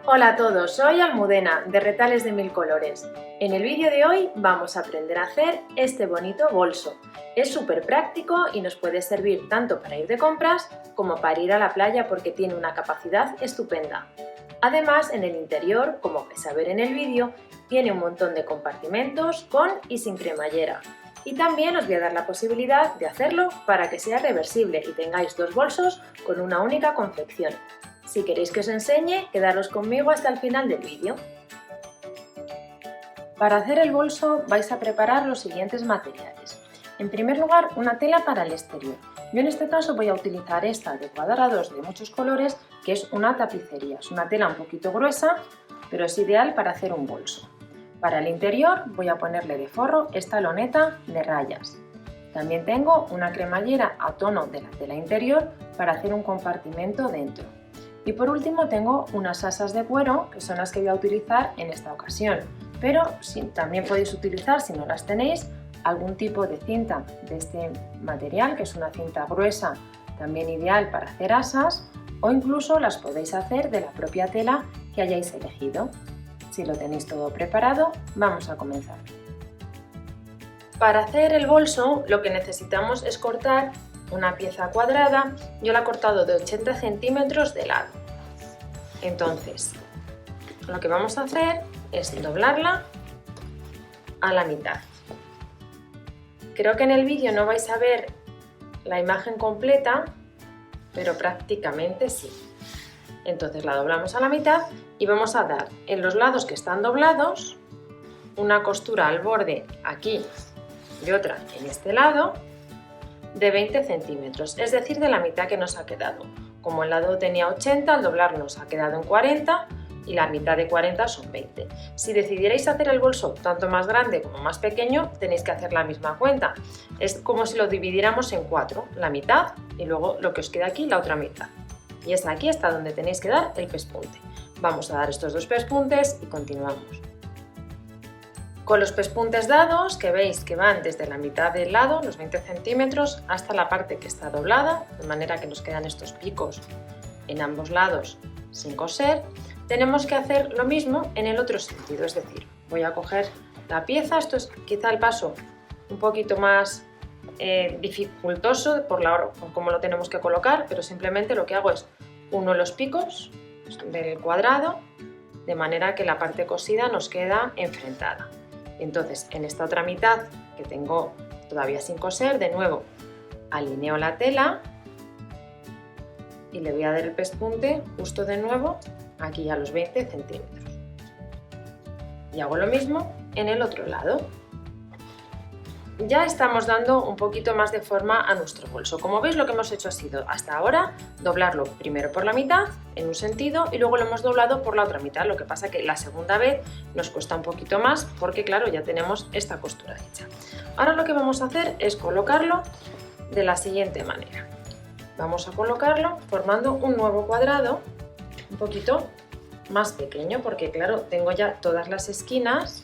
Hola a todos, soy Almudena de Retales de Mil Colores. En el vídeo de hoy vamos a aprender a hacer este bonito bolso. Es súper práctico y nos puede servir tanto para ir de compras como para ir a la playa porque tiene una capacidad estupenda. Además, en el interior, como vais a ver en el vídeo, tiene un montón de compartimentos con y sin cremallera. Y también os voy a dar la posibilidad de hacerlo para que sea reversible y tengáis dos bolsos con una única confección. Si queréis que os enseñe, quedaros conmigo hasta el final del vídeo. Para hacer el bolso vais a preparar los siguientes materiales. En primer lugar, una tela para el exterior. Yo en este caso voy a utilizar esta de cuadrados de muchos colores, que es una tapicería. Es una tela un poquito gruesa, pero es ideal para hacer un bolso. Para el interior voy a ponerle de forro esta loneta de rayas. También tengo una cremallera a tono de la tela interior para hacer un compartimento dentro. Y por último tengo unas asas de cuero, que son las que voy a utilizar en esta ocasión, pero también podéis utilizar, si no las tenéis, algún tipo de cinta de este material, que es una cinta gruesa, también ideal para hacer asas, o incluso las podéis hacer de la propia tela que hayáis elegido. Si lo tenéis todo preparado, vamos a comenzar. Para hacer el bolso lo que necesitamos es cortar una pieza cuadrada. Yo la he cortado de 80 centímetros de lado. Entonces, lo que vamos a hacer es doblarla a la mitad. Creo que en el vídeo no vais a ver la imagen completa, pero prácticamente sí. Entonces la doblamos a la mitad y vamos a dar en los lados que están doblados una costura al borde aquí y otra en este lado de 20 centímetros, es decir, de la mitad que nos ha quedado. Como el lado tenía 80, al doblar nos ha quedado en 40 y la mitad de 40 son 20. Si decidierais hacer el bolso tanto más grande como más pequeño, tenéis que hacer la misma cuenta. Es como si lo dividiéramos en 4, la mitad y luego lo que os queda aquí, la otra mitad. Y es aquí hasta donde tenéis que dar el pespunte. Vamos a dar estos dos pespuntes y continuamos. Con los pespuntes dados, que veis que van desde la mitad del lado, los 20 centímetros, hasta la parte que está doblada, de manera que nos quedan estos picos en ambos lados sin coser, tenemos que hacer lo mismo en el otro sentido, es decir, voy a coger la pieza, esto es quizá el paso un poquito más dificultoso por cómo lo tenemos que colocar, pero simplemente lo que hago es uno los picos del cuadrado, de manera que la parte cosida nos queda enfrentada. Entonces, en esta otra mitad que tengo todavía sin coser, de nuevo alineo la tela y le voy a dar el pespunte justo de nuevo aquí a los 20 centímetros. Y hago lo mismo en el otro lado. Ya estamos dando un poquito más de forma a nuestro bolso. Como veis, lo que hemos hecho ha sido hasta ahora doblarlo primero por la mitad en un sentido y luego lo hemos doblado por la otra mitad. Lo que pasa que la segunda vez nos cuesta un poquito más porque claro, ya tenemos esta costura hecha. Ahora lo que vamos a hacer es colocarlo de la siguiente manera. Vamos a colocarlo formando un nuevo cuadrado un poquito más pequeño porque claro, tengo ya todas las esquinas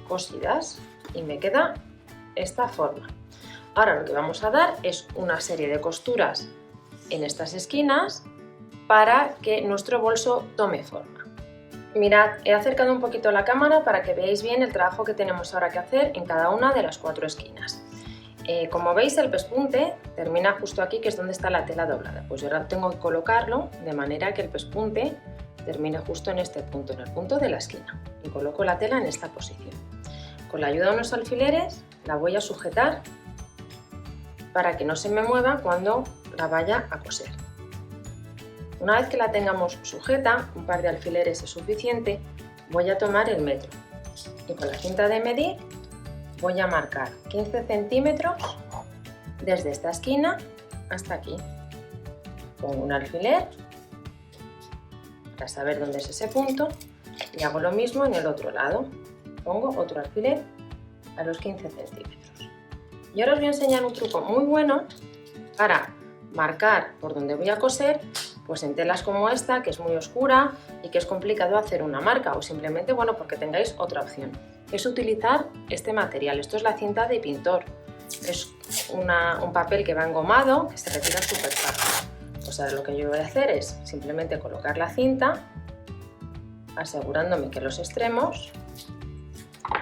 cosidas y me queda esta forma. Ahora lo que vamos a dar es una serie de costuras en estas esquinas para que nuestro bolso tome forma. Mirad, he acercado un poquito la cámara para que veáis bien el trabajo que tenemos ahora que hacer en cada una de las 4 esquinas. Como veis, el pespunte termina justo aquí, que es donde está la tela doblada. Pues yo ahora tengo que colocarlo de manera que el pespunte termine justo en este punto, en el punto de la esquina, y coloco la tela en esta posición. Con la ayuda de unos alfileres la voy a sujetar para que no se me mueva cuando la vaya a coser. Una vez que la tengamos sujeta, un par de alfileres es suficiente, voy a tomar el metro y con la cinta de medir voy a marcar 15 centímetros desde esta esquina hasta aquí. Pongo un alfiler para saber dónde es ese punto y hago lo mismo en el otro lado. Pongo otro alfiler a los 15 centímetros. Y ahora os voy a enseñar un truco muy bueno para marcar por donde voy a coser, pues en telas como esta, que es muy oscura y que es complicado hacer una marca, o simplemente, bueno, porque tengáis otra opción. Es utilizar este material. Esto es la cinta de pintor. Es un papel que va engomado, que se retira súper fácil. Pues ahora lo que yo voy a hacer es simplemente colocar la cinta asegurándome que los extremos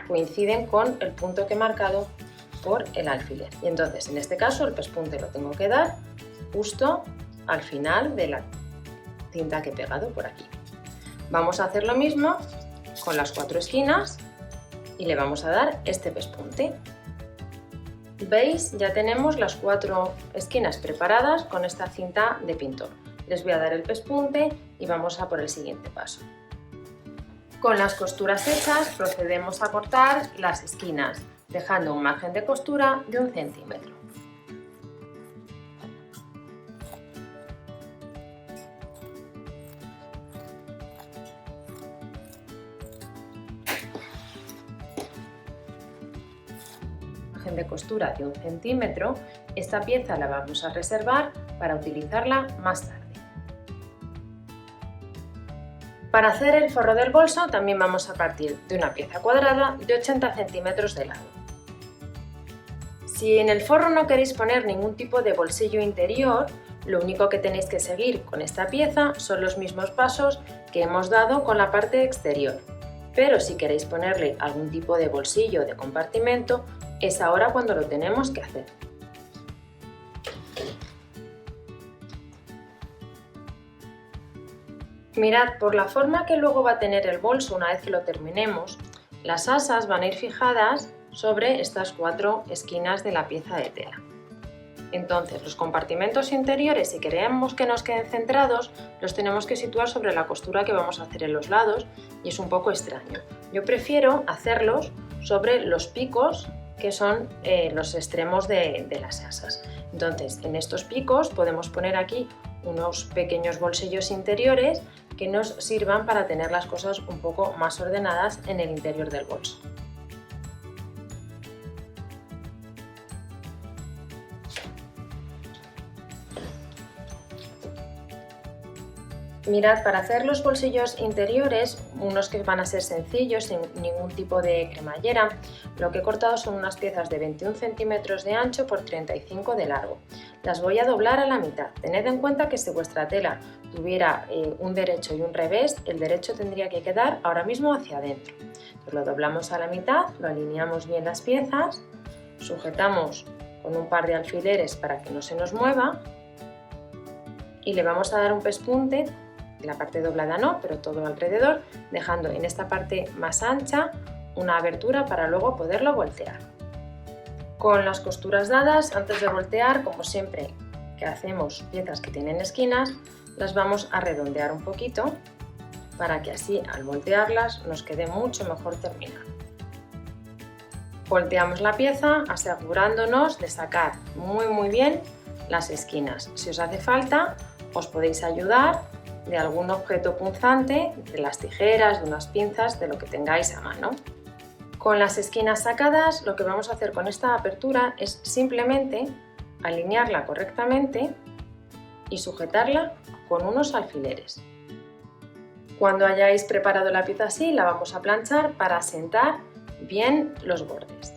coinciden con el punto que he marcado por el alfiler. Y entonces, en este caso, el pespunte lo tengo que dar justo al final de la cinta que he pegado por aquí. Vamos a hacer lo mismo con las 4 esquinas y le vamos a dar este pespunte. ¿Veis? Ya tenemos las 4 esquinas preparadas con esta cinta de pintor. Les voy a dar el pespunte y vamos a por el siguiente paso. Con las costuras hechas procedemos a cortar las esquinas, dejando un margen de costura de 1 centímetro. Margen de costura de 1 centímetro, esta pieza la vamos a reservar para utilizarla más tarde. Para hacer el forro del bolso también vamos a partir de una pieza cuadrada de 80 centímetros de lado. Si en el forro no queréis poner ningún tipo de bolsillo interior, lo único que tenéis que seguir con esta pieza son los mismos pasos que hemos dado con la parte exterior. Pero si queréis ponerle algún tipo de bolsillo o de compartimento, es ahora cuando lo tenemos que hacer. Mirad, por la forma que luego va a tener el bolso una vez que lo terminemos, las asas van a ir fijadas sobre estas 4 esquinas de la pieza de tela. Entonces, los compartimentos interiores, si queremos que nos queden centrados, los tenemos que situar sobre la costura que vamos a hacer en los lados y es un poco extraño. Yo prefiero hacerlos sobre los picos que son los extremos de las asas. Entonces, en estos picos podemos poner aquí unos pequeños bolsillos interiores que nos sirvan para tener las cosas un poco más ordenadas en el interior del bolso. Mirad, para hacer los bolsillos interiores, unos que van a ser sencillos, sin ningún tipo de cremallera, lo que he cortado son unas piezas de 21 centímetros de ancho por 35 de largo. Las voy a doblar a la mitad. Tened en cuenta que si vuestra tela tuviera un derecho y un revés, el derecho tendría que quedar ahora mismo hacia adentro. Entonces lo doblamos a la mitad, lo alineamos bien las piezas, sujetamos con un par de alfileres para que no se nos mueva y le vamos a dar un pespunte. La parte doblada no, pero todo alrededor, dejando en esta parte más ancha una abertura para luego poderlo voltear. Con las costuras dadas, antes de voltear, como siempre que hacemos piezas que tienen esquinas, las vamos a redondear un poquito para que así al voltearlas nos quede mucho mejor terminado. Volteamos la pieza asegurándonos de sacar muy bien las esquinas. Si os hace falta, os podéis ayudar de algún objeto punzante, de las tijeras, de unas pinzas, de lo que tengáis a mano. Con las esquinas sacadas, lo que vamos a hacer con esta apertura es simplemente alinearla correctamente y sujetarla con unos alfileres. Cuando hayáis preparado la pieza así, la vamos a planchar para asentar bien los bordes.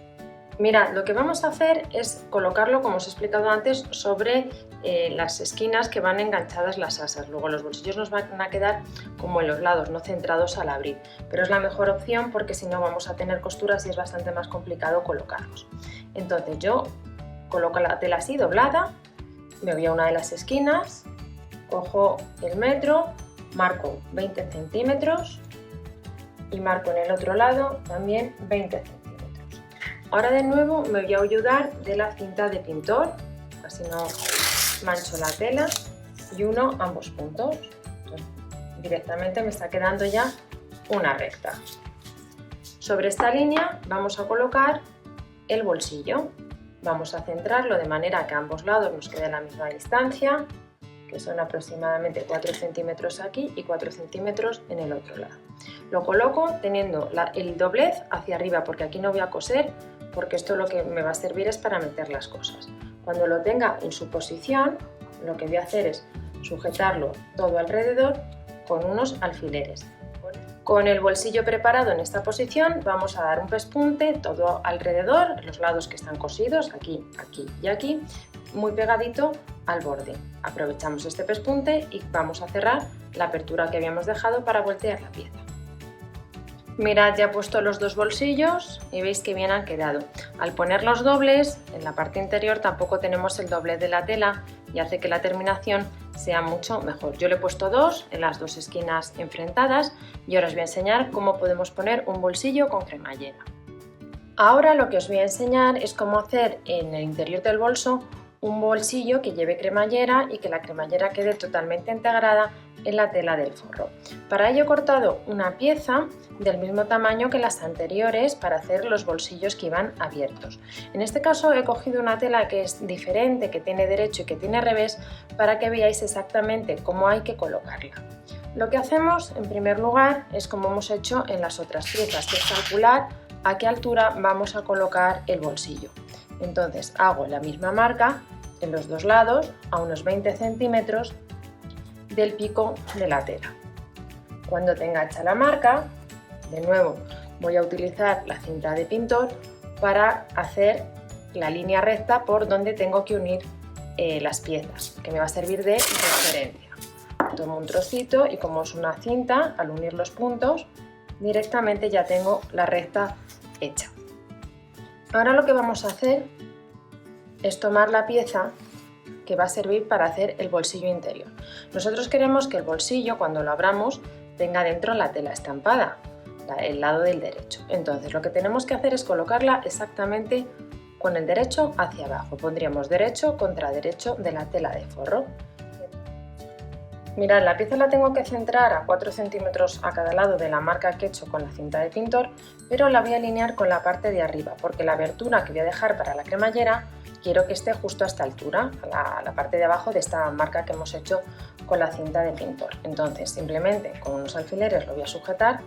Mirad, lo que vamos a hacer es colocarlo, como os he explicado antes, sobre las esquinas que van enganchadas las asas. Luego los bolsillos nos van a quedar como en los lados, no centrados al abrir, pero es la mejor opción porque si no vamos a tener costuras y es bastante más complicado colocarlos. Entonces yo coloco la tela así doblada, me voy a una de las esquinas, cojo el metro, marco 20 centímetros y marco en el otro lado también 20 centímetros. Ahora de nuevo me voy a ayudar de la cinta de pintor, así no mancho la tela, y uno ambos puntos. Entonces, directamente me está quedando ya una recta. Sobre esta línea vamos a colocar el bolsillo. Vamos a centrarlo de manera que a ambos lados nos quede la misma distancia, que son aproximadamente 4 centímetros aquí y 4 centímetros en el otro lado. Lo coloco teniendo el doblez hacia arriba porque aquí no voy a coser, porque esto lo que me va a servir es para meter las cosas. Cuando lo tenga en su posición, lo que voy a hacer es sujetarlo todo alrededor con unos alfileres. Con el bolsillo preparado en esta posición vamos a dar un pespunte todo alrededor, los lados que están cosidos, aquí, aquí y aquí, muy pegadito al borde. Aprovechamos este pespunte y vamos a cerrar la apertura que habíamos dejado para voltear la pieza. Mirad, ya he puesto los dos bolsillos y veis que bien han quedado. Al poner los dobles, en la parte interior tampoco tenemos el doblez de la tela y hace que la terminación sea mucho mejor. Yo le he puesto dos en las dos esquinas enfrentadas y ahora os voy a enseñar cómo podemos poner un bolsillo con cremallera. Ahora lo que os voy a enseñar es cómo hacer en el interior del bolso un bolsillo que lleve cremallera y que la cremallera quede totalmente integrada en la tela del forro. Para ello he cortado una pieza del mismo tamaño que las anteriores para hacer los bolsillos que iban abiertos. En este caso he cogido una tela que es diferente, que tiene derecho y que tiene revés, para que veáis exactamente cómo hay que colocarla. Lo que hacemos en primer lugar es como hemos hecho en las otras piezas, que es calcular a qué altura vamos a colocar el bolsillo. Entonces hago la misma marca en los dos lados a unos 20 centímetros del pico de la tela. Cuando tenga hecha la marca, de nuevo voy a utilizar la cinta de pintor para hacer la línea recta por donde tengo que unir las piezas, que me va a servir de referencia. Tomo un trocito y como es una cinta, al unir los puntos directamente ya tengo la recta hecha. Ahora lo que vamos a hacer es tomar la pieza que va a servir para hacer el bolsillo interior. Nosotros queremos que el bolsillo, cuando lo abramos, tenga dentro la tela estampada, el lado del derecho. Entonces lo que tenemos que hacer es colocarla exactamente con el derecho hacia abajo. Pondríamos derecho contra derecho de la tela de forro. Mirad, la pieza la tengo que centrar a 4 centímetros a cada lado de la marca que he hecho con la cinta de pintor, pero la voy a alinear con la parte de arriba, porque la abertura que voy a dejar para la cremallera quiero que esté justo a esta altura, a la parte de abajo de esta marca que hemos hecho con la cinta de pintor. Entonces simplemente con unos alfileres lo voy a sujetar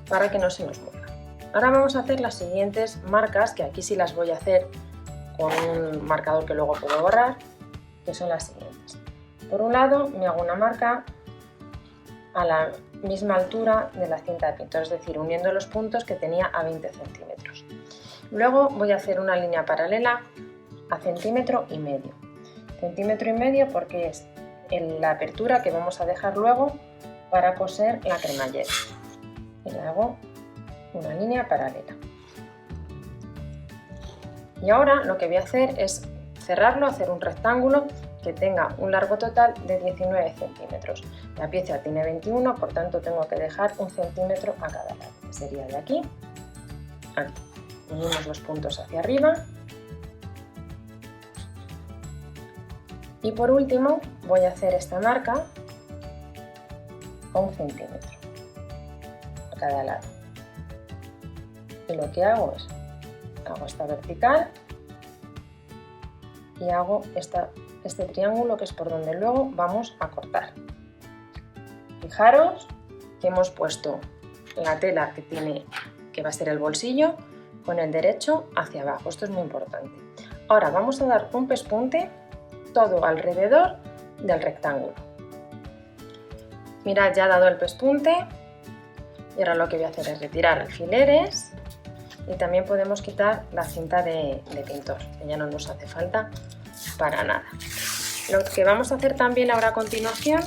para que no se nos mueva. Ahora vamos a hacer las siguientes marcas, que aquí sí las voy a hacer con un marcador que luego puedo borrar, que son las siguientes. Por un lado me hago una marca a la misma altura de la cinta de pintor, es decir, uniendo los puntos que tenía a 20 centímetros. Luego voy a hacer una línea paralela a centímetro y medio. Centímetro y medio porque es la apertura que vamos a dejar luego para coser la cremallera. Y le hago una línea paralela. Y ahora lo que voy a hacer es cerrarlo, hacer un rectángulo que tenga un largo total de 19 centímetros. La pieza tiene 21, por tanto tengo que dejar un centímetro a cada lado, que sería de aquí a aquí. Unimos los puntos hacia arriba. Y por último voy a hacer esta marca a 1 centímetro a cada lado. Y lo que hago es, hago esta vertical y hago este triángulo, que es por donde luego vamos a cortar. Fijaros que hemos puesto la tela que va a ser el bolsillo con el derecho hacia abajo. Esto es muy importante. Ahora vamos a dar un pespunte todo alrededor del rectángulo. Mirad, ya he dado el pespunte y ahora lo que voy a hacer es retirar alfileres y también podemos quitar la cinta de pintor, que ya no nos hace falta para nada. Lo que vamos a hacer también ahora a continuación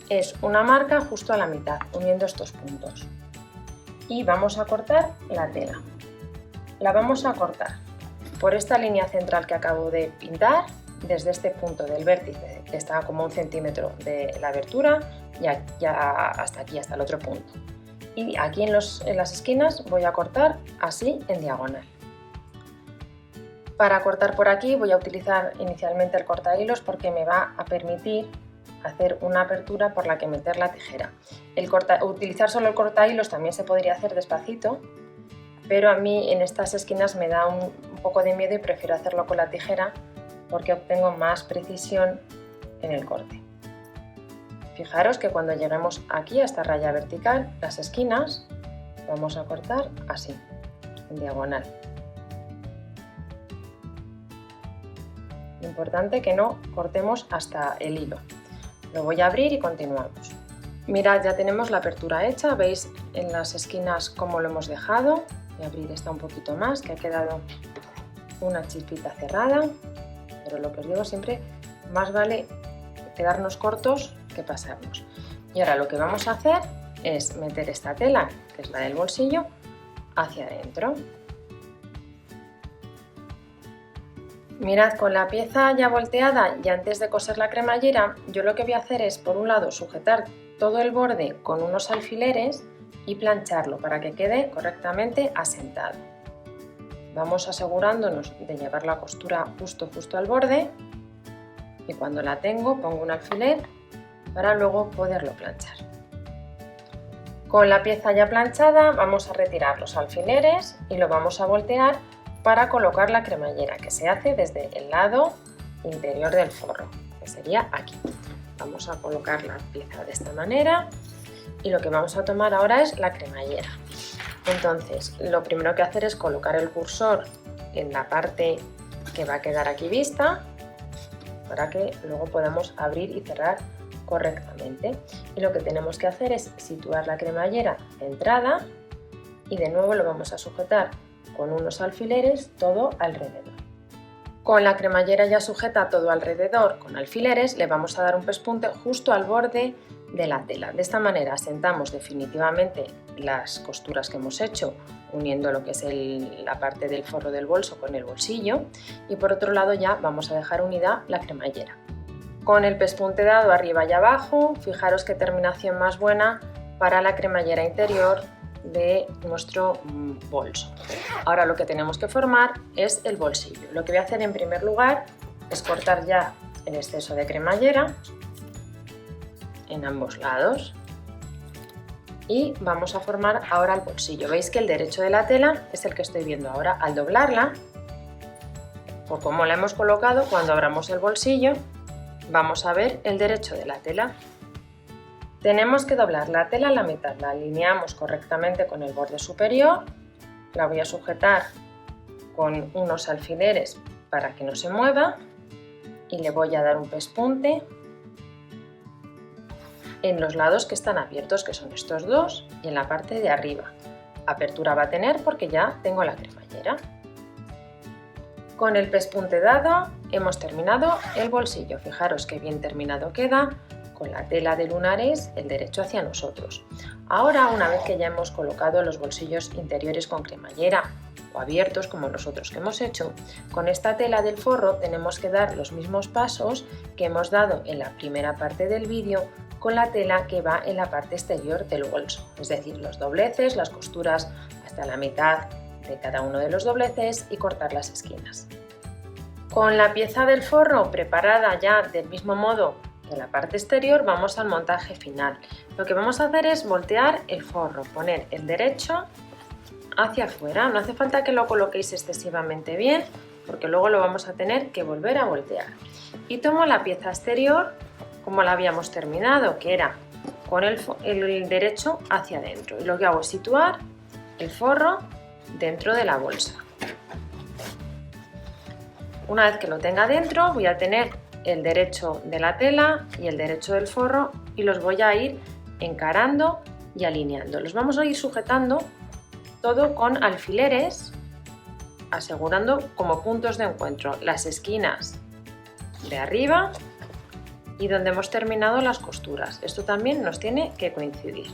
es una marca justo a la mitad, uniendo estos puntos. Y vamos a cortar la tela. La vamos a cortar por esta línea central que acabo de pintar, desde este punto del vértice, que está como 1 centímetro de la abertura, ya hasta aquí, hasta el otro punto. Y aquí en las esquinas voy a cortar así en diagonal. Para cortar por aquí voy a utilizar inicialmente el cortahilos porque me va a permitir hacer una apertura por la que meter la tijera. Utilizar solo el cortahilos también se podría hacer despacito, pero a mí en estas esquinas me da un poco de miedo y prefiero hacerlo con la tijera porque obtengo más precisión en el corte. Fijaros que cuando lleguemos aquí a esta raya vertical, las esquinas vamos a cortar así, en diagonal. Importante que no cortemos hasta el hilo. Lo voy a abrir y continuamos. Mirad, ya tenemos la apertura hecha, veis en las esquinas cómo lo hemos dejado. Voy a abrir esta un poquito más, que ha quedado una chispita cerrada, pero lo que os digo siempre, más vale quedarnos cortos que pasarnos. Y ahora lo que vamos a hacer es meter esta tela, que es la del bolsillo, hacia adentro. Mirad, con la pieza ya volteada y antes de coser la cremallera, yo lo que voy a hacer es, por un lado, sujetar todo el borde con unos alfileres y plancharlo para que quede correctamente asentado. Vamos asegurándonos de llevar la costura justo al borde y cuando la tengo pongo un alfiler para luego poderlo planchar. Con la pieza ya planchada vamos a retirar los alfileres y lo vamos a voltear para colocar la cremallera, que se hace desde el lado interior del forro, que sería aquí. Vamos a colocar la pieza de esta manera y lo que vamos a tomar ahora es la cremallera. Entonces, lo primero que hacer es colocar el cursor en la parte que va a quedar aquí vista para que luego podamos abrir y cerrar correctamente. Y lo que tenemos que hacer es situar la cremallera centrada y de nuevo lo vamos a sujetar con unos alfileres todo alrededor. Con la cremallera ya sujeta todo alrededor con alfileres, le vamos a dar un pespunte justo al borde de la tela. De esta manera asentamos definitivamente las costuras que hemos hecho uniendo lo que es la parte del forro del bolso con el bolsillo y por otro lado ya vamos a dejar unida la cremallera. Con el pespunte dado arriba y abajo, fijaros qué terminación más buena para la cremallera interior de nuestro bolso. Ahora lo que tenemos que formar es el bolsillo. Lo que voy a hacer en primer lugar es cortar ya el exceso de cremallera en ambos lados y vamos a formar ahora el bolsillo. Veis que el derecho de la tela es el que estoy viendo ahora. Al doblarla, por cómo la hemos colocado, cuando abramos el bolsillo vamos a ver el derecho de la tela. Tenemos que doblar la tela a la mitad, la alineamos correctamente con el borde superior, la voy a sujetar con unos alfileres para que no se mueva y le voy a dar un pespunte en los lados que están abiertos, que son estos dos, y en la parte de arriba. Apertura va a tener porque ya tengo la cremallera. Con el pespunte dado hemos terminado el bolsillo. Fijaros qué bien terminado queda, con la tela de lunares el derecho hacia nosotros. Ahora, una vez que ya hemos colocado los bolsillos interiores con cremallera o abiertos como los otros que hemos hecho, con esta tela del forro tenemos que dar los mismos pasos que hemos dado en la primera parte del vídeo con la tela que va en la parte exterior del bolso, es decir, los dobleces, las costuras hasta la mitad de cada uno de los dobleces y cortar las esquinas. Con la pieza del forro preparada ya del mismo modo que la parte exterior, vamos al montaje final. Lo que vamos a hacer es voltear el forro, poner el derecho hacia afuera. No hace falta que lo coloquéis excesivamente bien porque luego lo vamos a tener que volver a voltear. Y tomo la pieza exterior como la habíamos terminado, que era con el derecho hacia adentro. Y lo que hago es situar el forro dentro de la bolsa. Una vez que lo tenga dentro, voy a tener el derecho de la tela y el derecho del forro y los voy a ir encarando y alineando. Los vamos a ir sujetando todo con alfileres, asegurando como puntos de encuentro las esquinas de arriba y donde hemos terminado las costuras. Esto también nos tiene que coincidir.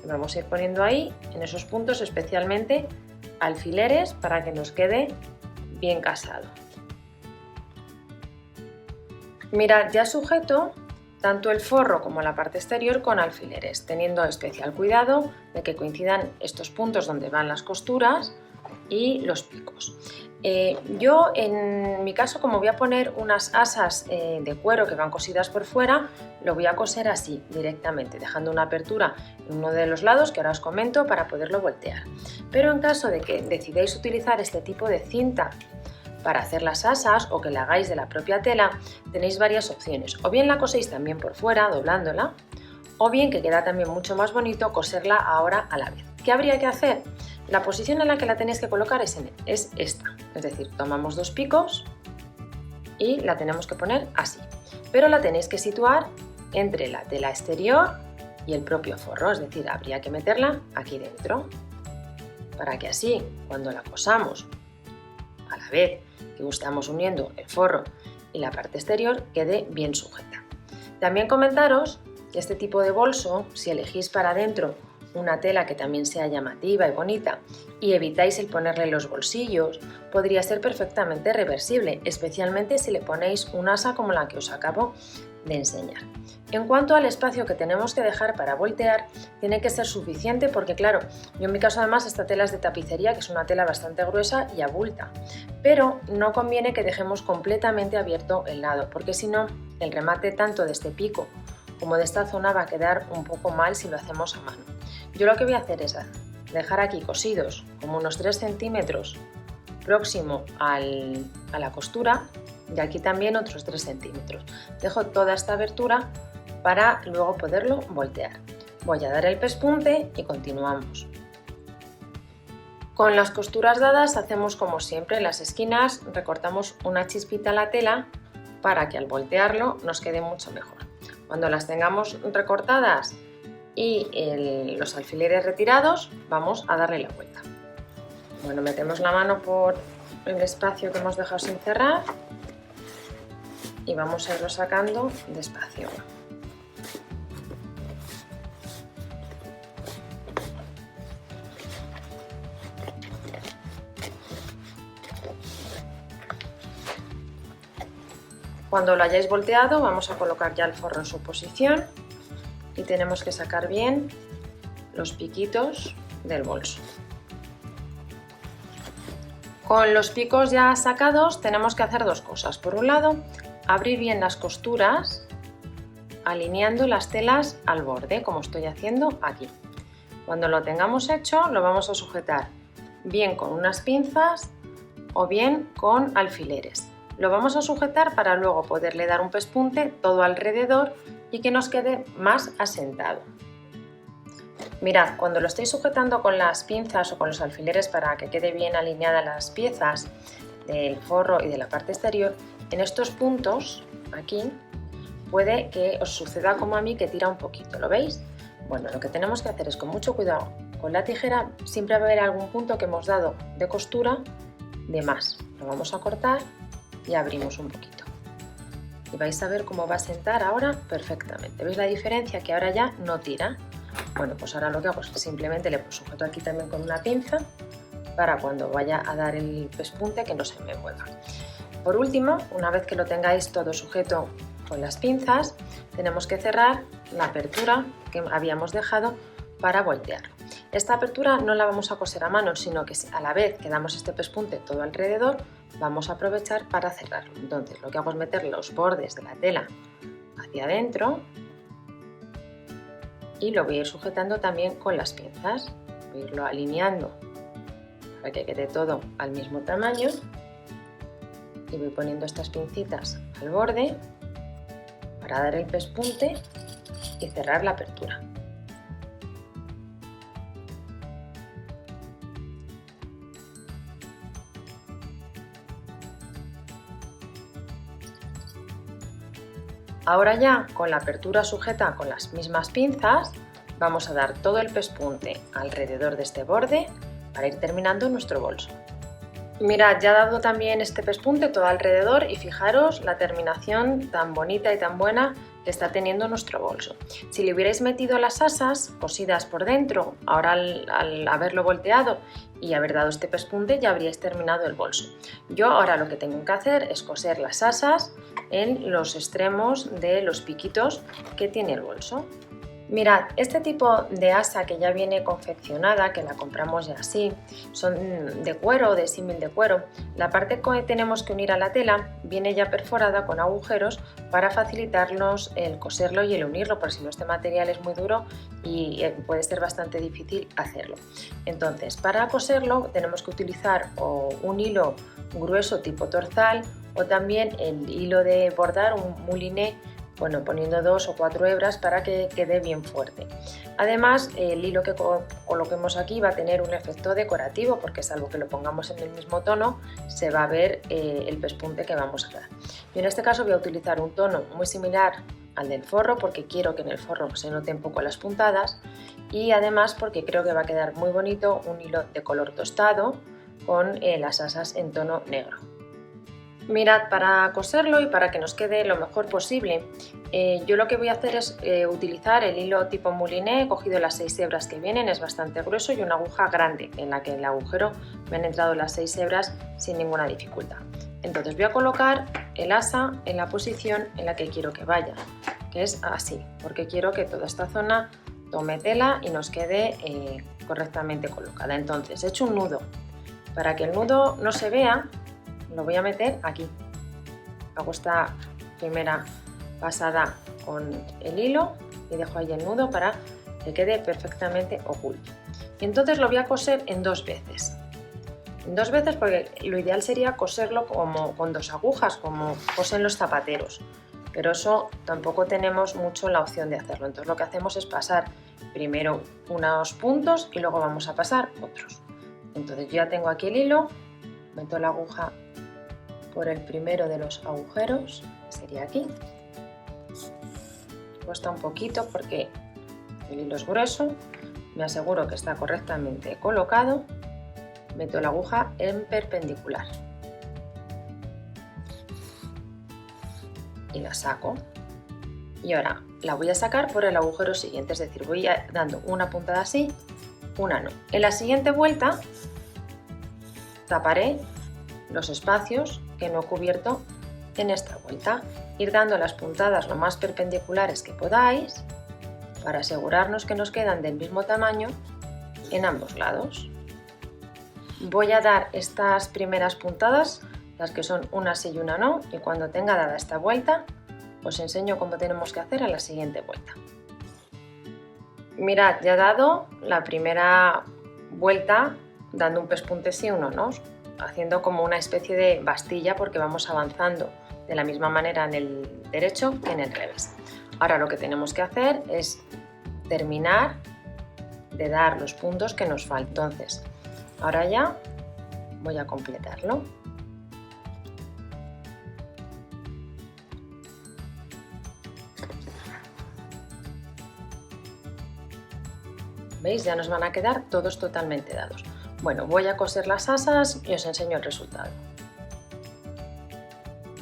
Vamos a ir poniendo ahí, en esos puntos especialmente, alfileres para que nos quede bien casado. Mirad, ya sujeto tanto el forro como la parte exterior con alfileres, teniendo especial cuidado de que coincidan estos puntos donde van las costuras y los picos. Yo en mi caso, como voy a poner unas asas de cuero que van cosidas por fuera, lo voy a coser así directamente, dejando una apertura en uno de los lados que ahora os comento para poderlo voltear. Pero en caso de que decidáis utilizar este tipo de cinta para hacer las asas o que la hagáis de la propia tela, tenéis varias opciones. O bien la coséis también por fuera, doblándola, o bien, que queda también mucho más bonito, coserla ahora a la vez. ¿Qué habría que hacer? La posición en la que la tenéis que colocar es esta, es decir, tomamos dos picos y la tenemos que poner así, pero la tenéis que situar entre la tela exterior y el propio forro, es decir, habría que meterla aquí dentro, para que así, cuando la cosamos a la vez que estamos uniendo el forro y la parte exterior, quede bien sujeta. También comentaros este tipo de bolso, si elegís para adentro una tela que también sea llamativa y bonita y evitáis el ponerle los bolsillos, podría ser perfectamente reversible, especialmente si le ponéis un asa como la que os acabo de enseñar. En cuanto al espacio que tenemos que dejar para voltear, tiene que ser suficiente porque, claro, yo en mi caso además esta tela es de tapicería, que es una tela bastante gruesa y abulta, pero no conviene que dejemos completamente abierto el lado, porque si no, el remate tanto de este pico como de esta zona va a quedar un poco mal si lo hacemos a mano. Yo lo que voy a hacer es dejar aquí cosidos como unos 3 centímetros próximo a la costura y aquí también otros 3 centímetros. Dejo toda esta abertura para luego poderlo voltear. Voy a dar el pespunte y continuamos. Con las costuras dadas hacemos como siempre en las esquinas, recortamos una chispita a la tela para que al voltearlo nos quede mucho mejor. Cuando las tengamos recortadas y los alfileres retirados, vamos a darle la vuelta. Bueno, metemos la mano por el espacio que hemos dejado sin cerrar y vamos a irlo sacando despacio. Cuando lo hayáis volteado, vamos a colocar ya el forro en su posición y tenemos que sacar bien los piquitos del bolso. Con los picos ya sacados tenemos que hacer dos cosas. Por un lado, abrir bien las costuras alineando las telas al borde, como estoy haciendo aquí. Cuando lo tengamos hecho, lo vamos a sujetar bien con unas pinzas o bien con alfileres. Lo vamos a sujetar para luego poderle dar un pespunte todo alrededor y que nos quede más asentado. Mirad, cuando lo estoy sujetando con las pinzas o con los alfileres para que quede bien alineadas las piezas del forro y de la parte exterior, en estos puntos, aquí, puede que os suceda como a mí que tira un poquito, ¿lo veis? Bueno, lo que tenemos que hacer es con mucho cuidado con la tijera, siempre va a haber algún punto que hemos dado de costura de más. Lo vamos a cortar y abrimos un poquito. Y vais a ver cómo va a sentar ahora perfectamente. ¿Veis la diferencia? Que ahora ya no tira. Bueno, pues ahora lo que hago es que simplemente le sujeto aquí también con una pinza para cuando vaya a dar el pespunte que no se me mueva. Por último, una vez que lo tengáis todo sujeto con las pinzas, tenemos que cerrar la apertura que habíamos dejado para voltearlo. Esta apertura no la vamos a coser a mano, sino que a la vez que damos este pespunte todo alrededor, vamos a aprovechar para cerrarlo. Entonces lo que hago es meter los bordes de la tela hacia adentro y lo voy a ir sujetando también con las pinzas. Voy a irlo alineando para que quede todo al mismo tamaño y voy poniendo estas pincitas al borde para dar el pespunte y cerrar la apertura. Ahora ya con la apertura sujeta con las mismas pinzas vamos a dar todo el pespunte alrededor de este borde para ir terminando nuestro bolso. Mirad, ya he dado también este pespunte todo alrededor y fijaros la terminación tan bonita y tan buena que está teniendo nuestro bolso. Si le hubierais metido las asas cosidas por dentro, ahora al haberlo volteado y haber dado este pespunte ya habríais terminado el bolso. Yo ahora lo que tengo que hacer es coser las asas en los extremos de los piquitos que tiene el bolso. Mirad, este tipo de asa que ya viene confeccionada, que la compramos ya así, son de cuero o de símil de cuero. La parte que tenemos que unir a la tela viene ya perforada con agujeros para facilitarnos el coserlo y el unirlo, por si no este material es muy duro y puede ser bastante difícil hacerlo. Entonces, para coserlo tenemos que utilizar o un hilo grueso tipo torzal o también el hilo de bordar, un mouliné, bueno, poniendo 2 o 4 hebras para que quede bien fuerte. Además, el hilo que coloquemos aquí va a tener un efecto decorativo porque salvo que lo pongamos en el mismo tono, se va a ver el pespunte que vamos a dar. Yo en este caso voy a utilizar un tono muy similar al del forro porque quiero que en el forro se note un poco las puntadas y además porque creo que va a quedar muy bonito un hilo de color tostado con las asas en tono negro. Mirad, para coserlo y para que nos quede lo mejor posible, Yo lo que voy a hacer es utilizar el hilo tipo mouliné. He cogido las 6 hebras que vienen, es bastante grueso, y una aguja grande en la que en el agujero me han entrado las 6 hebras sin ninguna dificultad. Entonces voy a colocar el asa en la posición en la que quiero que vaya, que es así, porque quiero que toda esta zona tome tela y nos quede correctamente colocada. Entonces he hecho un nudo. Para que el nudo no se vea, lo voy a meter aquí. Hago esta primera pasada con el hilo y dejo ahí el nudo para que quede perfectamente oculto. Y entonces lo voy a coser en 2 veces. En 2 veces, porque lo ideal sería coserlo como con 2 agujas, como cosen los zapateros. Pero eso tampoco tenemos mucho la opción de hacerlo. Entonces lo que hacemos es pasar primero unos puntos y luego vamos a pasar otros. Entonces yo ya tengo aquí el hilo, meto la aguja por el primero de los agujeros, que sería aquí. Cuesta un poquito porque el hilo es grueso, me aseguro que está correctamente colocado, meto la aguja en perpendicular y la saco. Y ahora la voy a sacar por el agujero siguiente, es decir, voy dando una puntada así, una no. En la siguiente vuelta taparé los espacios que no he cubierto en esta vuelta. Ir dando las puntadas lo más perpendiculares que podáis para asegurarnos que nos quedan del mismo tamaño en ambos lados. Voy a dar estas primeras puntadas, las que son una sí y una no, y cuando tenga dada esta vuelta os enseño cómo tenemos que hacer a la siguiente vuelta. Mirad, ya he dado la primera vuelta dando un pespunte sí, uno no, haciendo como una especie de bastilla porque vamos avanzando de la misma manera en el derecho que en el revés. Ahora lo que tenemos que hacer es terminar de dar los puntos que nos faltan. Entonces, ahora ya voy a completarlo. ¿Veis? Ya nos van a quedar todos totalmente dados. Bueno, voy a coser las asas y os enseño el resultado.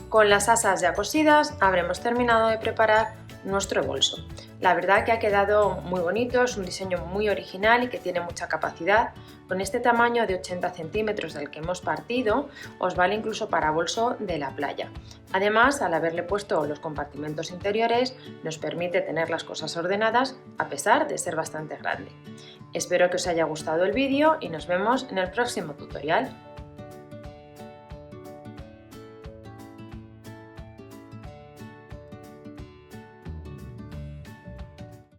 Con las asas ya cosidas habremos terminado de preparar nuestro bolso. La verdad que ha quedado muy bonito, es un diseño muy original y que tiene mucha capacidad. Con este tamaño de 80 centímetros del que hemos partido, os vale incluso para bolso de la playa. Además, al haberle puesto los compartimentos interiores, nos permite tener las cosas ordenadas a pesar de ser bastante grande. Espero que os haya gustado el vídeo y nos vemos en el próximo tutorial.